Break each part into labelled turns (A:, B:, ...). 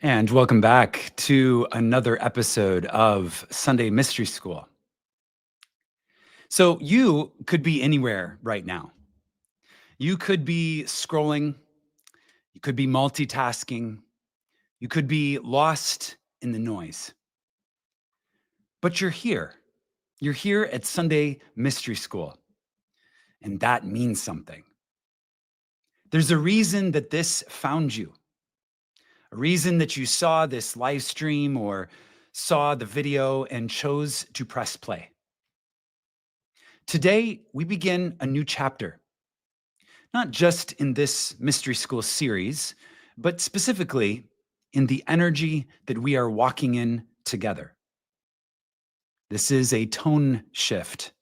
A: And welcome back to another episode of Sunday Mystery School. So, you could be anywhere right now. You could be scrolling, you could be multitasking, you could be lost in the noise. But you're here. You're here at Sunday Mystery School, and that means something. There's a reason that this found you, a reason that you saw this live stream or saw the video and chose to press play. Today, we begin a new chapter, not just in this Mystery School series, but specifically in the energy that we are walking in together. This is a tone shift.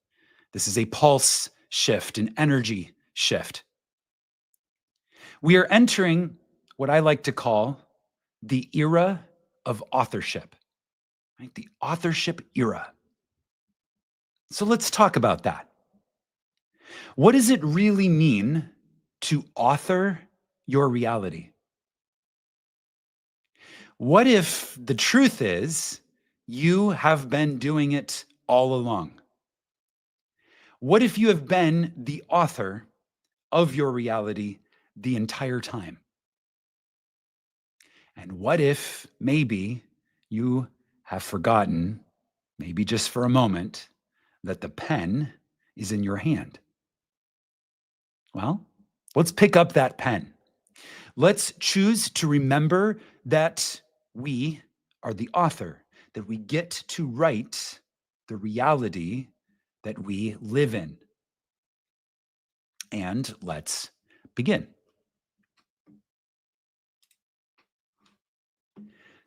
A: This is a pulse shift, an energy shift. We are entering what I like to call the era of authorship, right? The authorship era. So let's talk about that. What does it really mean to author your reality? What if the truth is you have been doing it all along? What if you have been the author of your reality the entire time? And what if maybe you have forgotten, maybe just for a moment, that the pen is in your hand? Well, let's pick up that pen. Let's choose to remember that we are the author, that we get to write the reality that we live in. And let's begin.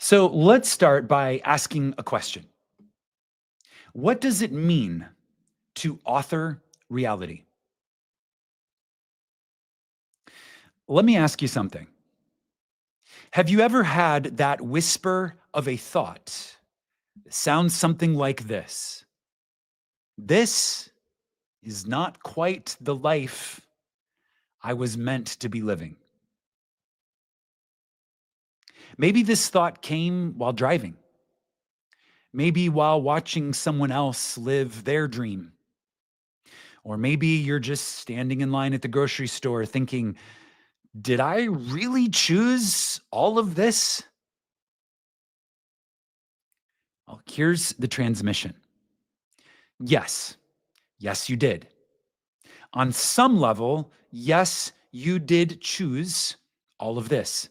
A: So let's start by asking a question. What does it mean to author reality? Let me ask you something. Have you ever had that whisper of a thought? It sounds something like this. This is not quite the life I was meant to be living. Maybe this thought came while driving. Maybe while watching someone else live their dream. Or maybe you're just standing in line at the grocery store thinking, did I really choose all of this? Well, here's the transmission. Yes, you did. On some level, yes, you did choose all of this.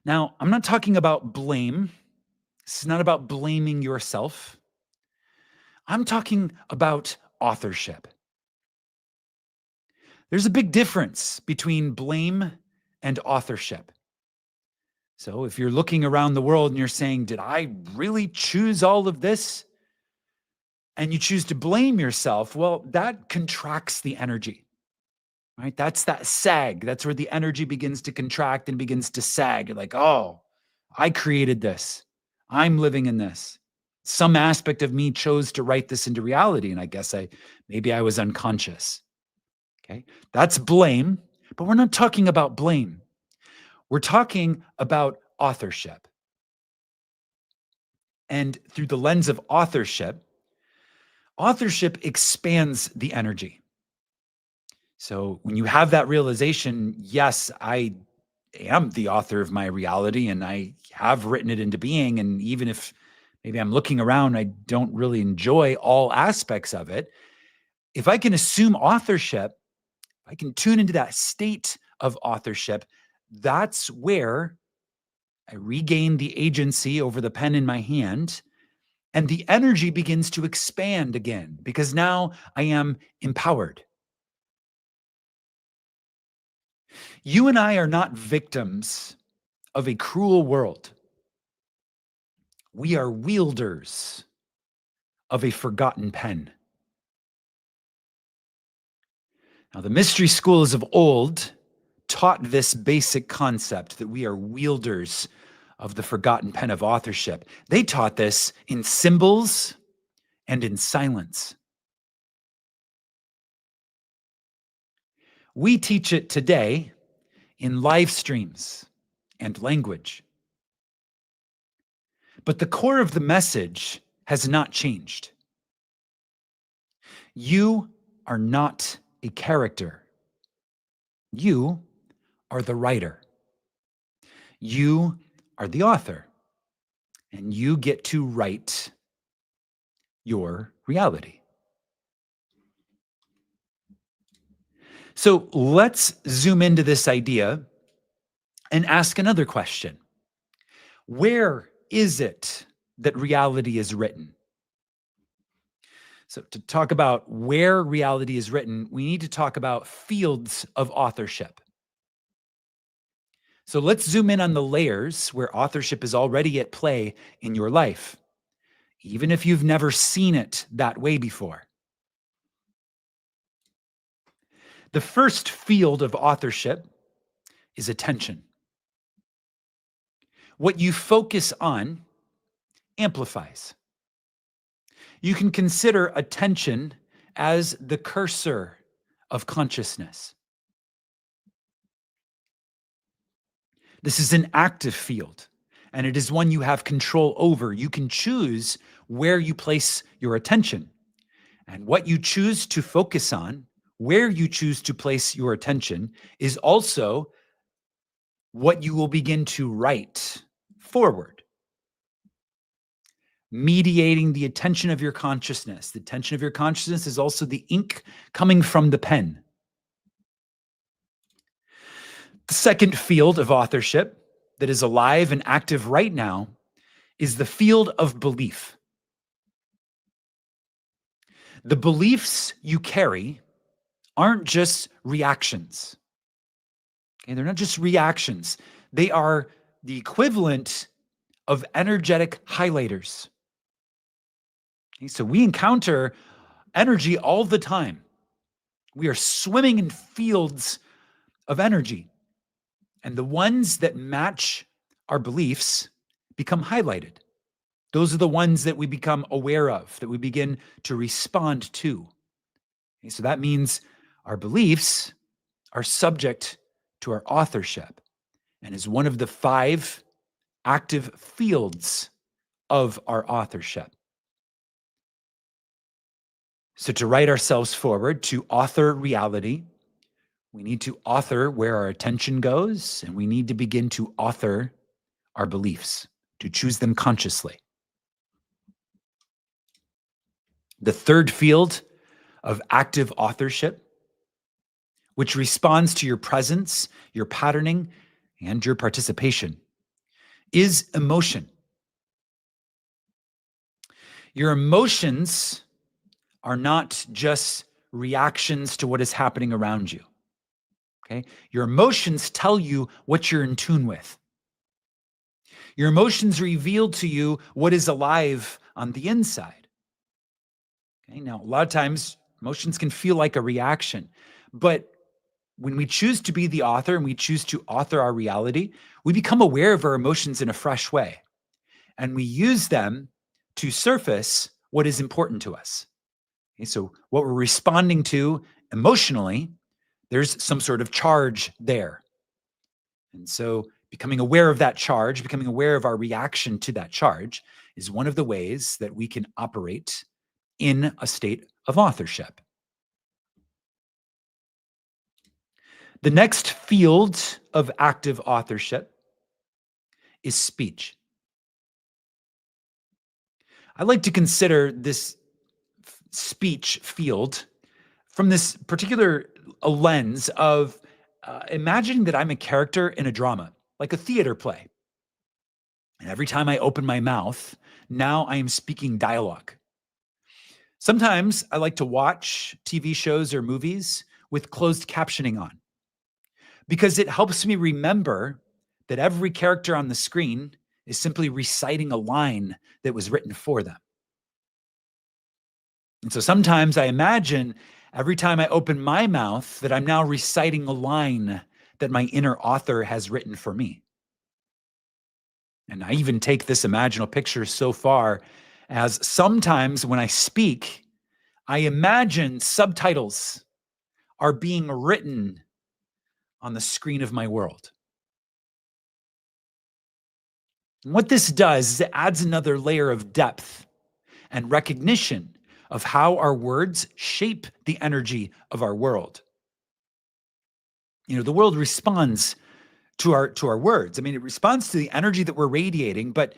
A: Now, I'm not talking about blame. This is not about blaming yourself. I'm talking about authorship. There's a big difference between blame and authorship. So if you're looking around the world and you're saying, did I really choose all of this? And you choose to blame yourself, well, that contracts the energy, right? That's that sag. That's where the energy begins to contract and begins to sag. You're like, oh, I created this. I'm living in this. Some aspect of me chose to write this into reality. And I guess maybe I was unconscious. Okay. That's blame, but we're not talking about blame. We're talking about authorship. And through the lens of authorship expands the energy. So when you have that realization, yes, I am the author of my reality and I have written it into being. And even if maybe I'm looking around, I don't really enjoy all aspects of it. If I can assume authorship, I can tune into that state of authorship. That's where I regain the agency over the pen in my hand, and the energy begins to expand again because now I am empowered. You and I are not victims of a cruel world. We are wielders of a forgotten pen. Now, the mystery schools of old taught this basic concept that we are wielders of the forgotten pen of authorship. They taught this in symbols and in silence. We teach it today in live streams and language. But the core of the message has not changed. You are not a character. You are the writer. You are the author. And you get to write your reality. So let's zoom into this idea and ask another question. Where is it that reality is written? So to talk about where reality is written, we need to talk about fields of authorship. So let's zoom in on the layers where authorship is already at play in your life, even if you've never seen it that way before. The first field of authorship is attention. What you focus on amplifies. You can consider attention as the cursor of consciousness. This is an active field, and it is one you have control over. You can choose where you place your attention. And what you choose to focus on, where you choose to place your attention, is also what you will begin to write forward. Mediating the attention of your consciousness. The attention of your consciousness is also the ink coming from the pen. The second field of authorship that is alive and active right now is the field of belief. The beliefs you carry aren't just reactions. Okay, they're not just reactions. They are the equivalent of energetic highlighters. Okay, so we encounter energy all the time. We are swimming in fields of energy. And the ones that match our beliefs become highlighted. Those are the ones that we become aware of, that we begin to respond to. Okay, so that means our beliefs are subject to our authorship and is one of the 5 active fields of our authorship. So to write ourselves forward, to author reality, we need to author where our attention goes, and we need to begin to author our beliefs, to choose them consciously. The third field of active authorship, which responds to your presence, your patterning, and your participation, is emotion. Your emotions are not just reactions to what is happening around you. Okay? Your emotions tell you what you're in tune with. Your emotions reveal to you what is alive on the inside. Okay? Now, a lot of times, emotions can feel like a reaction, but when we choose to be the author and we choose to author our reality, we become aware of our emotions in a fresh way, and we use them to surface what is important to us. Okay? So what we're responding to emotionally, there's some sort of charge there. And so becoming aware of that charge, becoming aware of our reaction to that charge is one of the ways that we can operate in a state of authorship. The next field of active authorship is speech. I like to consider this speech field from this particular lens of imagining that I'm a character in a drama, like a theater play. And every time I open my mouth, now I am speaking dialogue. Sometimes I like to watch TV shows or movies with closed captioning on because it helps me remember that every character on the screen is simply reciting a line that was written for them. And so sometimes I imagine every time I open my mouth that I'm now reciting a line that my inner author has written for me. And I even take this imaginal picture so far as sometimes when I speak, I imagine subtitles are being written on the screen of my world. And what this does is it adds another layer of depth and recognition of how our words shape the energy of our world. The world responds to our words. I mean, it responds to the energy that we're radiating, but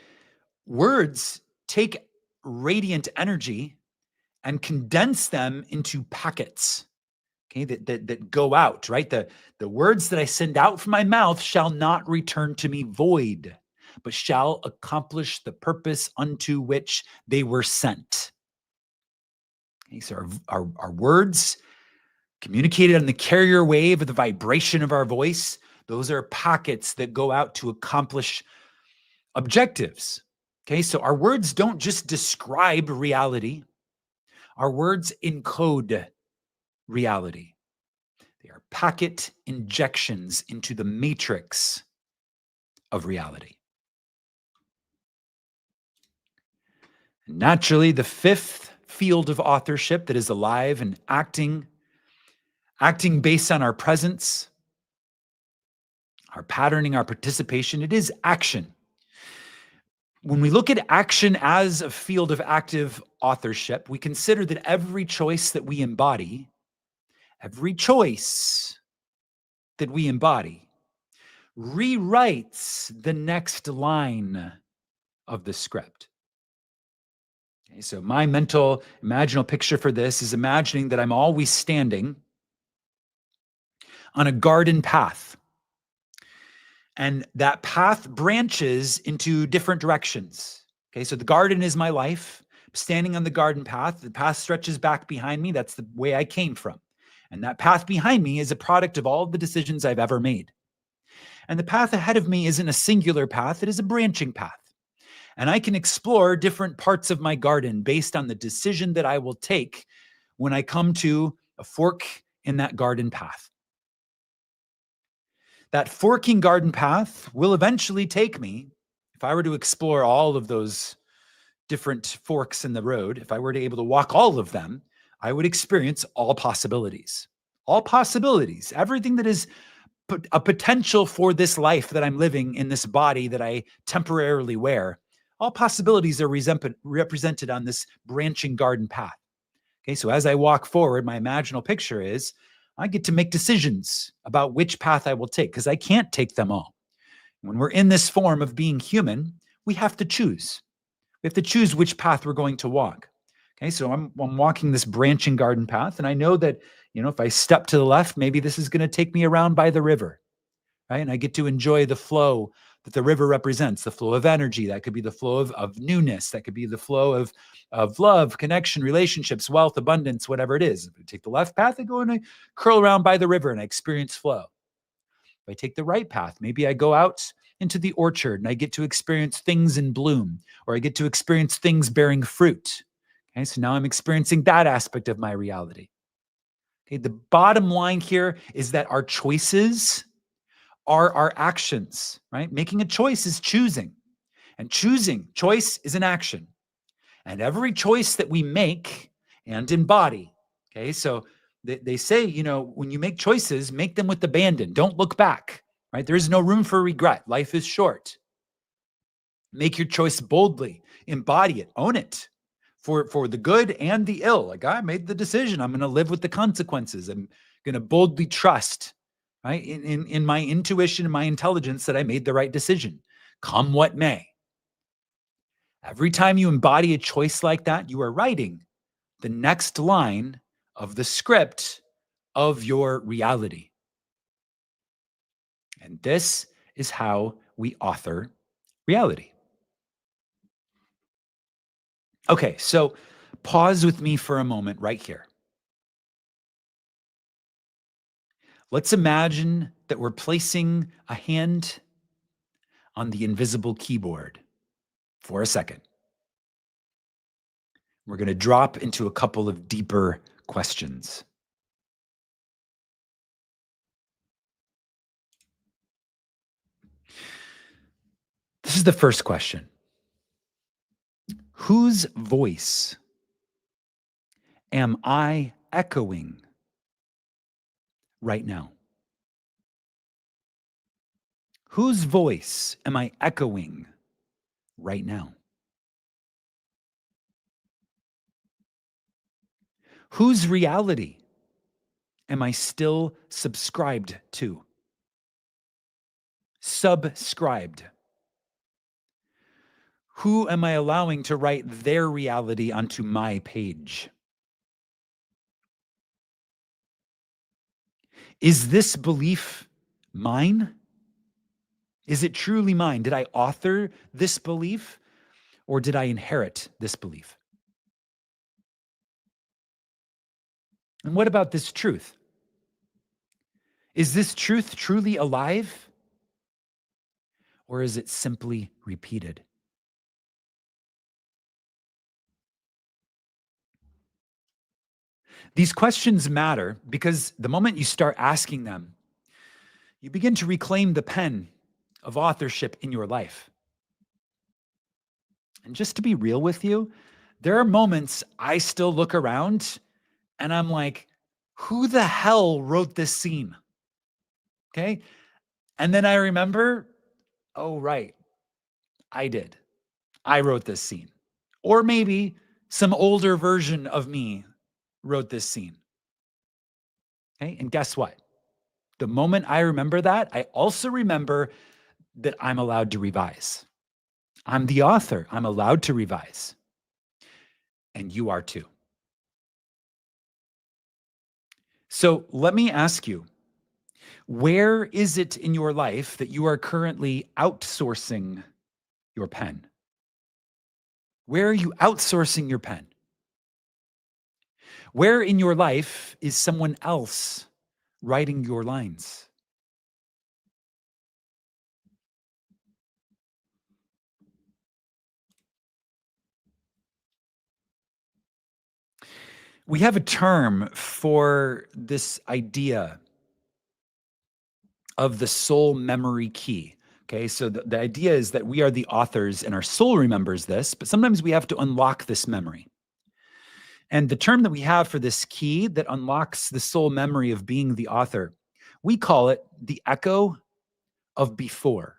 A: words take radiant energy and condense them into packets, okay, that go out, right? The words that I send out from my mouth shall not return to me void, but shall accomplish the purpose unto which they were sent. Okay, so our words communicated on the carrier wave of the vibration of our voice, those are packets that go out to accomplish objectives. Okay, so our words don't just describe reality, our words encode reality. They are packet injections into the matrix of reality. Naturally, the fifth field of authorship that is alive and acting based on our presence, our patterning, our participation, it is action. When we look at action as a field of active authorship, we consider that every choice that we embody, rewrites the next line of the script. Okay, so my mental imaginal picture for this is imagining that I'm always standing on a garden path. And that path branches into different directions. Okay, so the garden is my life. I'm standing on the garden path. The path stretches back behind me. That's the way I came from. And that path behind me is a product of all the decisions I've ever made. And the path ahead of me isn't a singular path, it is a branching path. And I can explore different parts of my garden based on the decision that I will take when I come to a fork in that garden path. That forking garden path will eventually take me, if I were to explore all of those different forks in the road, if I were to able to walk all of them, I would experience all possibilities. All possibilities, everything that is a potential for this life that I'm living in this body that I temporarily wear. All possibilities are represented on this branching garden path. Okay, so as I walk forward, my imaginal picture is I get to make decisions about which path I will take because I can't take them all. When we're in this form of being human, we have to choose. We have to choose which path we're going to walk. Okay, so I'm walking this branching garden path, and I know that, if I step to the left, maybe this is going to take me around by the river, right? And I get to enjoy the flow that the river represents, the flow of energy. That could be the flow of newness. That could be the flow of love, connection, relationships, wealth, abundance, whatever it is. If I take the left path, I go and I curl around by the river and I experience flow. If I take the right path, maybe I go out into the orchard and I get to experience things in bloom, or I get to experience things bearing fruit. Okay, so now I'm experiencing that aspect of my reality. Okay, the bottom line here is that our choices are our actions, right? Making a choice is choosing, and choice is an action. And every choice that we make and embody, okay, so they say, when you make choices, make them with abandon. Don't look back, right? There is no room for regret. Life is short. Make your choice boldly, embody it, own it for the good and the ill. Like, I made the decision. I'm going to live with the consequences. I'm going to boldly trust, right, in my intuition and my intelligence that I made the right decision, come what may. Every time you embody a choice like that, you are writing the next line of the script of your reality. And this is how we author reality. Okay, so pause with me for a moment right here. Let's imagine that we're placing a hand on the invisible keyboard for a second. We're going to drop into a couple of deeper questions. This is the first question. Whose voice am I echoing right now? Whose voice am I echoing right now? Whose reality am I still subscribed to? Subscribed. Who am I allowing to write their reality onto my page? Is this belief mine? Is it truly mine? Did I author this belief or did I inherit this belief? And what about this truth? Is this truth truly alive or is it simply repeated? These questions matter because the moment you start asking them, you begin to reclaim the pen of authorship in your life. And just to be real with you, there are moments I still look around and I'm like, who the hell wrote this scene? Okay. And then I remember, oh, right, I did. I wrote this scene. Or maybe some older version of me wrote this scene. Okay. And guess what? The moment I remember that, I also remember that I'm allowed to revise. I'm the author. I'm allowed to revise. And you are too. So let me ask you, where is it in your life that you are currently outsourcing your pen? Where are you outsourcing your pen? Where in your life is someone else writing your lines? We have a term for this idea of the soul memory key. Okay, so the idea is that we are the authors and our soul remembers this, but sometimes we have to unlock this memory. And the term that we have for this key that unlocks the soul memory of being the author, we call it the echo of before.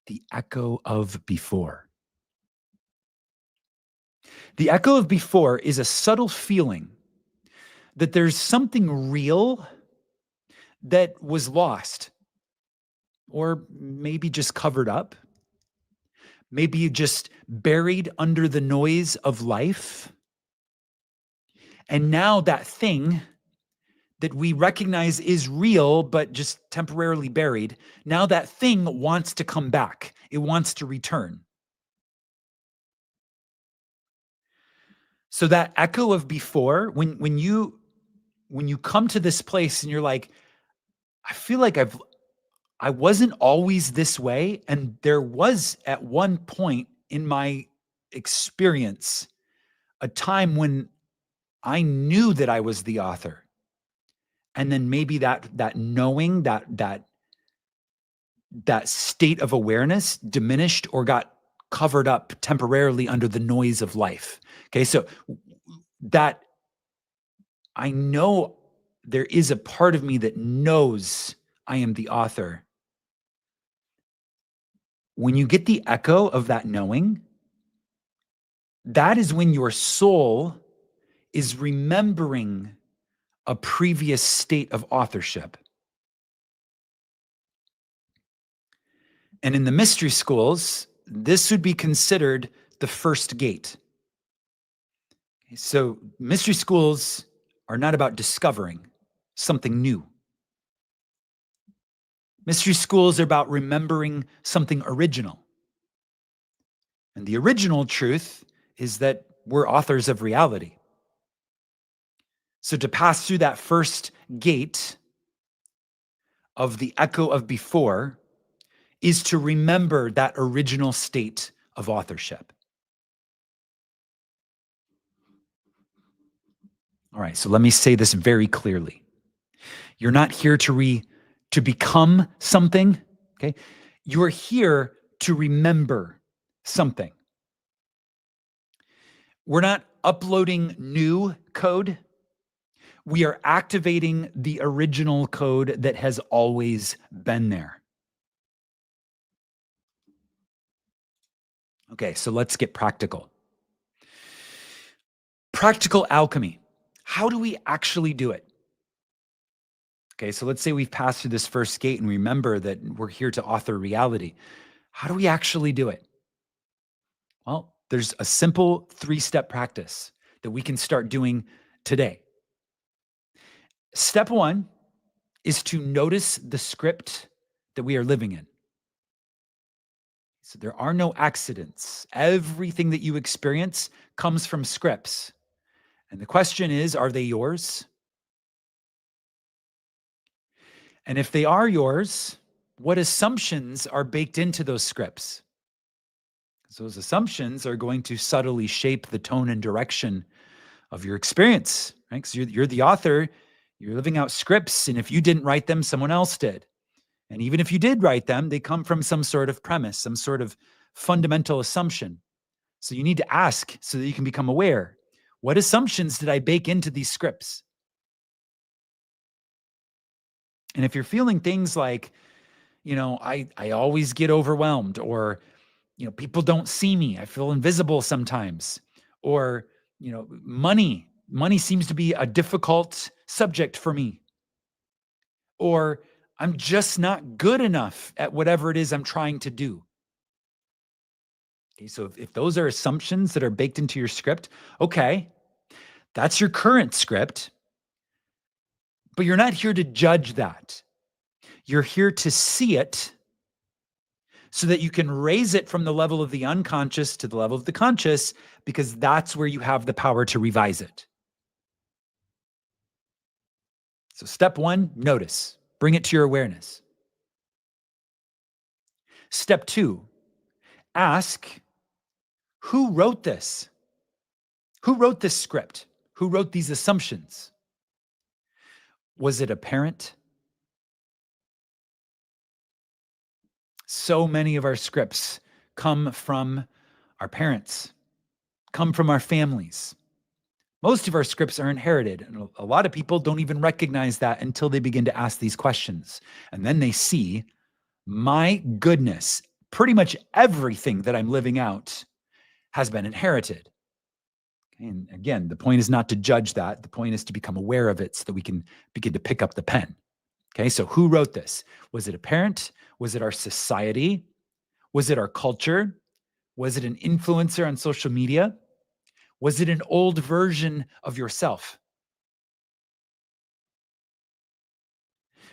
A: The echo of before. The echo of before is a subtle feeling that there's something real that was lost, or maybe just covered up, maybe just buried under the noise of life. And now that thing that we recognize is real, but just temporarily buried, now that thing wants to come back. It wants to return. So that echo of before, when you come to this place and you're like, I feel like I wasn't always this way. And there was at one point in my experience a time when I knew that I was the author. And then maybe that knowing, that state of awareness diminished or got covered up temporarily under the noise of life. Okay, so that I know there is a part of me that knows I am the author. When you get the echo of that knowing, that is when your soul is remembering a previous state of authorship. And in the mystery schools, this would be considered the first gate. So mystery schools are not about discovering something new. Mystery schools are about remembering something original. And the original truth is that we're authors of reality. So to pass through that first gate of the echo of before is to remember that original state of authorship. All right, so let me say this very clearly. You're not here to become something, okay? You're here to remember something. We're not uploading new code. We are activating the original code that has always been there. Okay, so let's get practical. Practical alchemy. How do we actually do it? Okay, so let's say we've passed through this first gate and remember that we're here to author reality. How do we actually do it? Well, there's a simple 3-step practice that we can start doing today. Step 1 is to notice the script that we are living in. So there are no accidents. Everything that you experience comes from scripts. And the question is, are they yours? And if they are yours, what assumptions are baked into those scripts? So those assumptions are going to subtly shape the tone and direction of your experience, right? Because you're the author, you're living out scripts, and if you didn't write them, someone else did. And even if you did write them, they come from some sort of premise, some sort of fundamental assumption. So you need to ask so that you can become aware. What assumptions did I bake into these scripts? And if you're feeling things like, I always get overwhelmed, or, people don't see me, I feel invisible sometimes, or, money seems to be a difficult subject for me, or I'm just not good enough at whatever it is I'm trying to do. Okay, so if those are assumptions that are baked into your script, okay, that's your current script, but you're not here to judge that. You're here to see it so that you can raise it from the level of the unconscious to the level of the conscious, because that's where you have the power to revise it. So, step 1, notice, bring it to your awareness. Step 2, ask, who wrote this? Who wrote this script? Who wrote these assumptions? Was it a parent? So many of our scripts come from our parents, come from our families. Most of our scripts are inherited, and a lot of people don't even recognize that until they begin to ask these questions. And then they see, my goodness, pretty much everything that I'm living out has been inherited. And again, the point is not to judge that. The point is to become aware of it so that we can begin to pick up the pen. Okay, so who wrote this? Was it a parent? Was it our society? Was it our culture? Was it an influencer on social media? Was it an old version of yourself?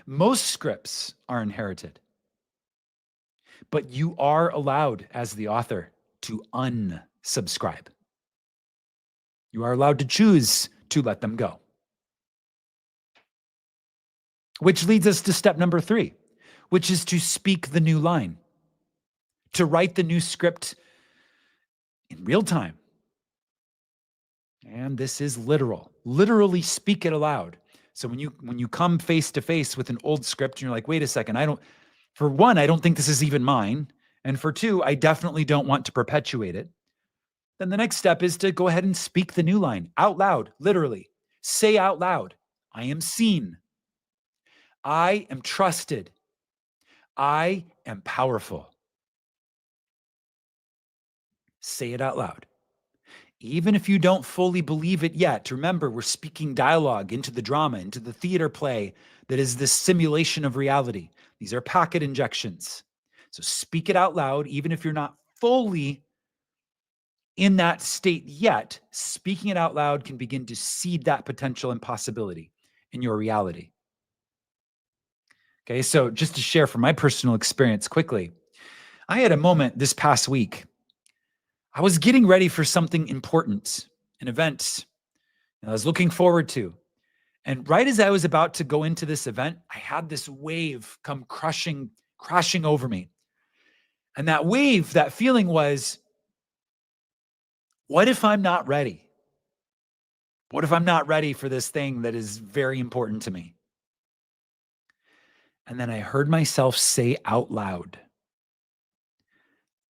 A: Most scripts are inherited, but you are allowed as the author to unsubscribe. You are allowed to choose to let them go. Which leads us to step number 3, which is to speak the new line, to write the new script in real time. And this is literal. Literally speak it aloud. So when you come face to face with an old script and you're like, wait a second, for one, I don't think this is even mine. And for two, I definitely don't want to perpetuate it. Then the next step is to go ahead and speak the new line out loud, literally. Say out loud, I am seen. I am trusted. I am powerful. Say it out loud. Even if you don't fully believe it yet, remember, we're speaking dialogue into the drama, into the theater play that is this simulation of reality. These are packet injections. So speak it out loud, even if you're not fully in that state yet. Speaking it out loud can begin to seed that potential and possibility in your reality. Okay, so just to share from my personal experience quickly, I had a moment this past week. I was getting ready for something important, an event I was looking forward to. And right as I was about to go into this event, I had this wave come crashing over me. And that wave, that feeling was, what if I'm not ready? What if I'm not ready for this thing that is very important to me? And then I heard myself say out loud,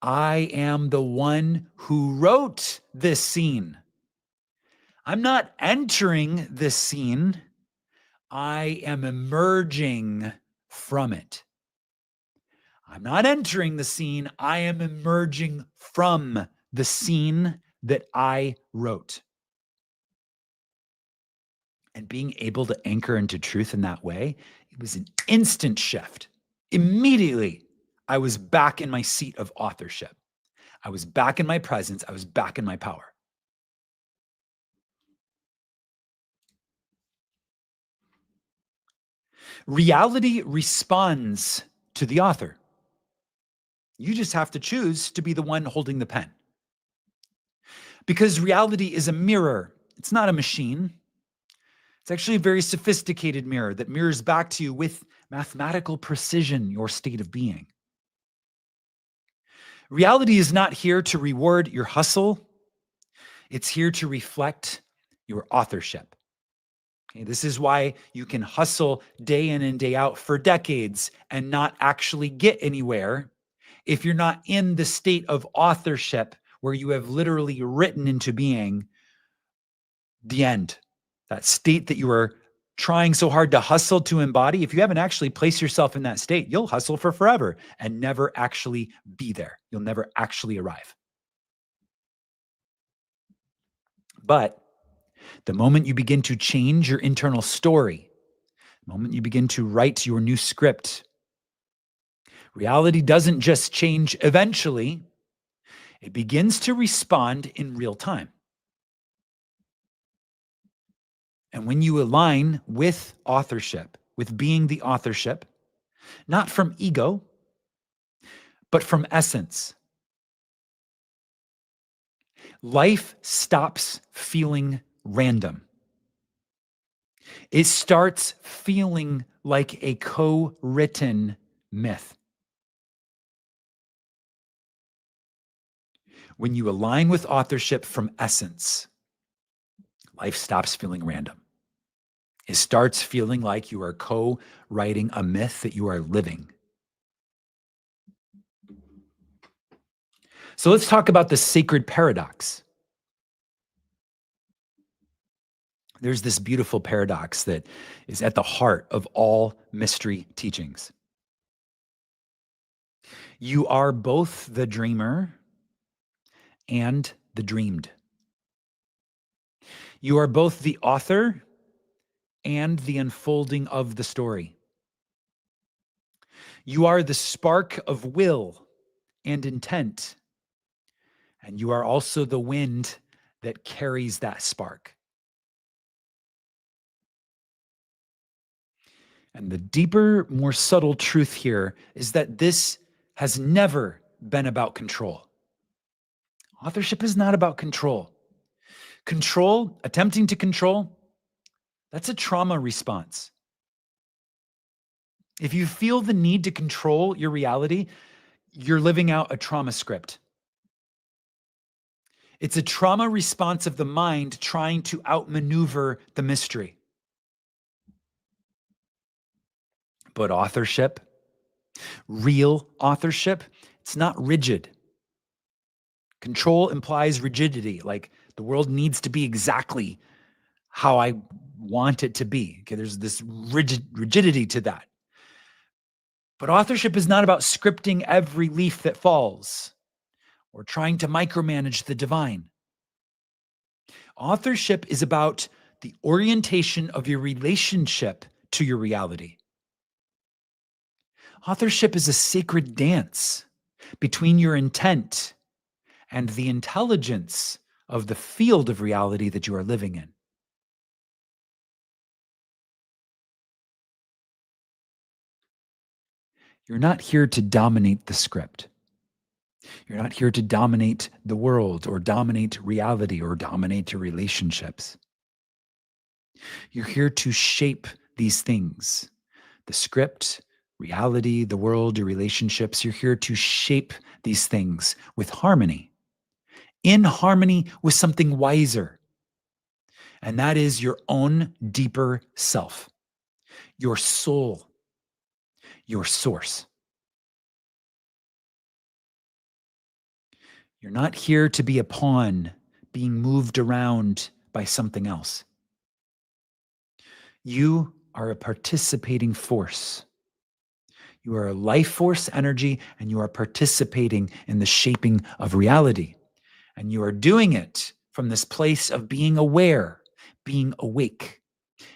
A: I am the one who wrote this scene. I'm not entering this scene. I am emerging from it. I'm not entering the scene. I am emerging from the scene that I wrote. And being able to anchor into truth in that way, it was an instant shift. Immediately, I was back in my seat of authorship. I was back in my presence. I was back in my power. Reality responds to the author. You just have to choose to be the one holding the pen. Because reality is a mirror. It's not a machine. It's actually a very sophisticated mirror that mirrors back to you with mathematical precision your state of being. Reality is not here to reward your hustle. It's here to reflect your authorship. Okay, this is why you can hustle day in and day out for decades and not actually get anywhere if you're not in the state of authorship where you have literally written into being the end, that state that you are trying so hard to hustle to embody. If you haven't actually placed yourself in that state, you'll hustle for forever and never actually be there. You'll never actually arrive. But the moment you begin to change your internal story, the moment you begin to write your new script, reality doesn't just change eventually, it begins to respond in real time. And when you align with authorship, with being the authorship, not from ego, but from essence, life stops feeling random. It starts feeling like a co-written myth. When you align with authorship from essence, life stops feeling random. It starts feeling like you are co-writing a myth that you are living. So let's talk about the sacred paradox. There's this beautiful paradox that is at the heart of all mystery teachings. You are both the dreamer and the dreamed. You are both the author and the unfolding of the story. You are the spark of will and intent, and you are also the wind that carries that spark. And the deeper, more subtle truth here is that this has never been about control. Authorship is not about control. Control, attempting to control, that's a trauma response. If you feel the need to control your reality, you're living out a trauma script. It's a trauma response of the mind trying to outmaneuver the mystery. But authorship, real authorship, it's not rigid. Control implies rigidity, like the world needs to be exactly how I want it to be. Okay, there's this rigidity to that. But authorship is not about scripting every leaf that falls or trying to micromanage the divine. Authorship is about the orientation of your relationship to your reality. Authorship is a sacred dance between your intent and the intelligence of the field of reality that you are living in. You're not here to dominate the script. You're not here to dominate the world or dominate reality or dominate your relationships. You're here to shape these things. The script, reality, the world, your relationships. You're here to shape these things with harmony, in harmony with something wiser. And that is your own deeper self, your soul, your source. You're not here to be a pawn being moved around by something else. You are a participating force. You are a life force energy, and you are participating in the shaping of reality. And you are doing it from this place of being aware, being awake,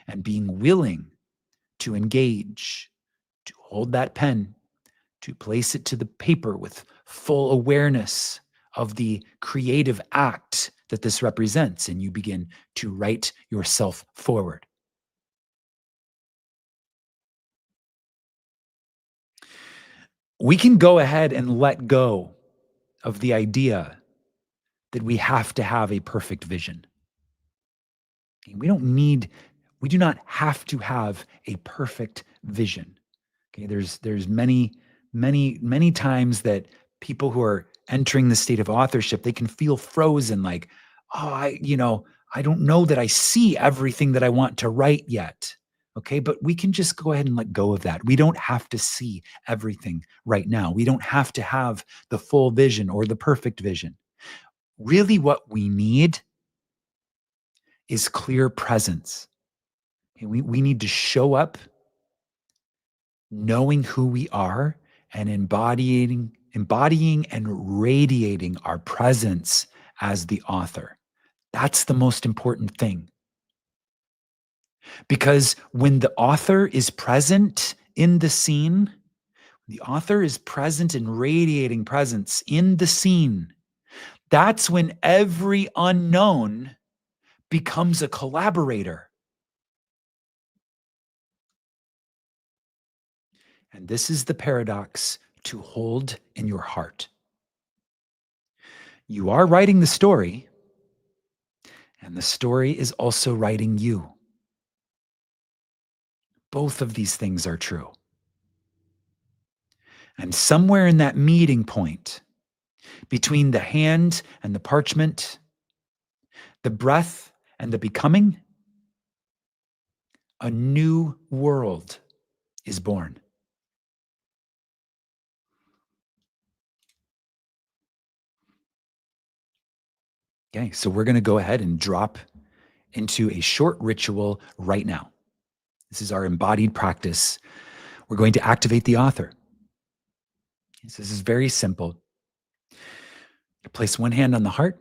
A: and being willing to engage, to hold that pen, to place it to the paper with full awareness of the creative act that this represents. And you begin to write yourself forward. We can go ahead and let go of the idea that we have to have a perfect vision. We do not have to have a perfect vision. Okay, there's many times that people who are entering the state of authorship, they can feel frozen, like, oh, I don't know that I see everything that I want to write yet. Okay, but we can just go ahead and let go of that. We don't have to see everything right now. We don't have to have the full vision or the perfect vision. Really, what we need is clear presence. Okay, we need to show up knowing who we are and embodying and radiating our presence as the author. That's the most important thing. Because when the author is present in the scene, the author is present and radiating presence in the scene. That's when every unknown becomes a collaborator. And this is the paradox to hold in your heart. You are writing the story, and the story is also writing you. Both of these things are true. And somewhere in that meeting point between the hand and the parchment, the breath and the becoming, a new world is born. Okay, so we're going to go ahead and drop into a short ritual right now. This is our embodied practice. We're going to activate the author. This is very simple. Place one hand on the heart,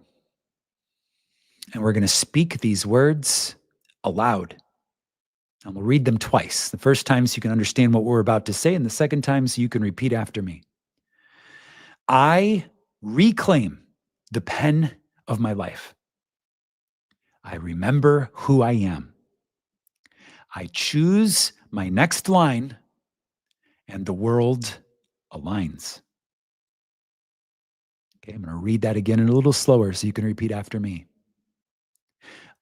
A: and we're going to speak these words aloud. And we'll read them twice. The first time so you can understand what we're about to say, and the second time so you can repeat after me. I reclaim the pen of my life. I remember who I am. I choose my next line, and the world aligns. Okay, I'm going to read that again and a little slower so you can repeat after me.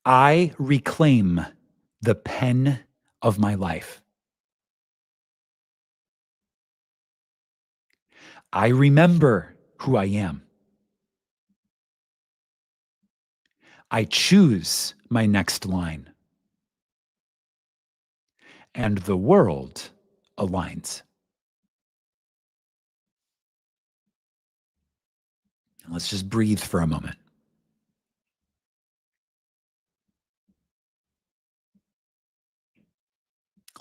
A: I reclaim the pen of my life. I remember who I am. I choose my next line. And the world aligns. Let's just breathe for a moment.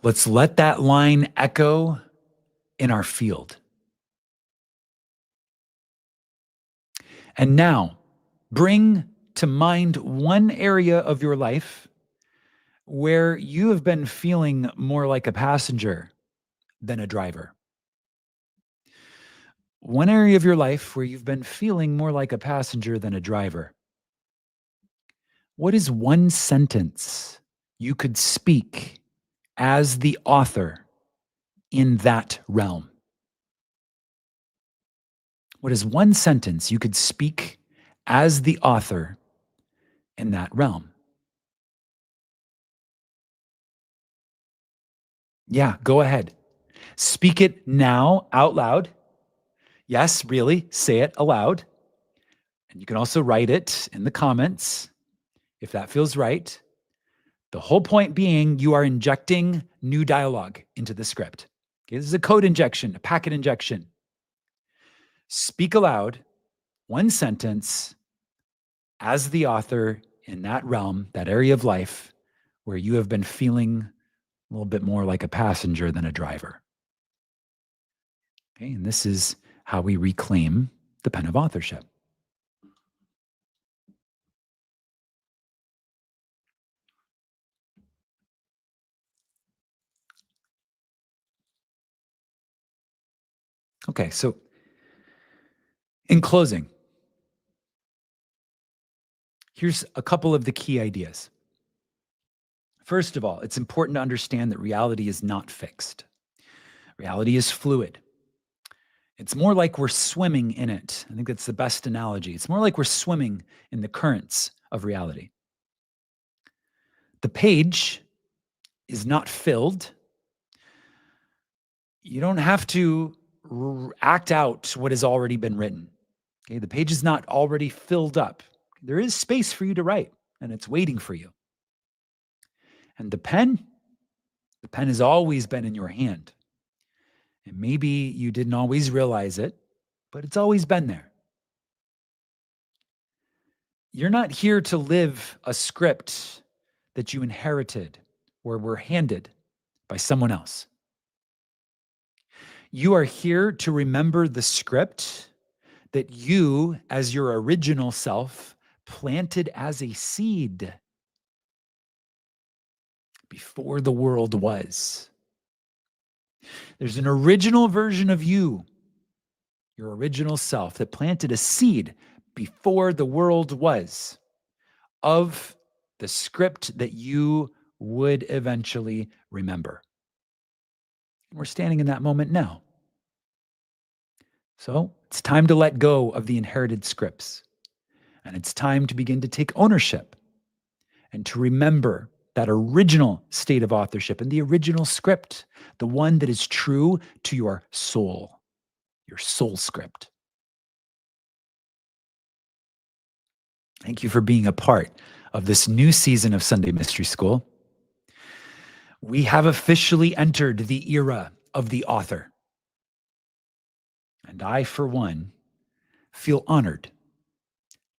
A: Let's let that line echo in our field. And now, bring to mind one area of your life where you have been feeling more like a passenger than a driver. One area of your life where you've been feeling more like a passenger than a driver. What is one sentence you could speak as the author in that realm? What is one sentence you could speak as the author in that realm? Yeah, go ahead. Speak it now out loud. Yes, really, say it aloud. And you can also write it in the comments if that feels right. The whole point being you are injecting new dialogue into the script. Okay, this is a code injection, a packet injection. Speak aloud, one sentence, as the author in that realm, that area of life where you have been feeling a little bit more like a passenger than a driver. Okay, and this is how we reclaim the pen of authorship. Okay, so in closing, here's a couple of the key ideas. First of all, it's important to understand that reality is not fixed. Reality is fluid. It's more like we're swimming in it. I think that's the best analogy. It's more like we're swimming in the currents of reality. The page is not filled. You don't have to act out what has already been written. Okay, the page is not already filled up. There is space for you to write, and it's waiting for you. And the pen has always been in your hand. And maybe you didn't always realize it, but it's always been there. You're not here to live a script that you inherited or were handed by someone else. You are here to remember the script that you, as your original self, planted as a seed before the world was. There's an original version of you, your original self, that planted a seed before the world was of the script that you would eventually remember. We're standing in that moment now. So it's time to let go of the inherited scripts. And it's time to begin to take ownership and to remember that original state of authorship and the original script, the one that is true to your soul script. Thank you for being a part of this new season of Sunday Mystery School. We have officially entered the era of the author. And I, for one, feel honored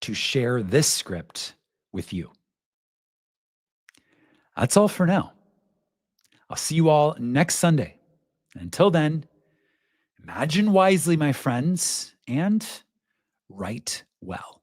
A: to share this script with you. That's all for now. I'll see you all next Sunday. Until then, imagine wisely, my friends, and write well.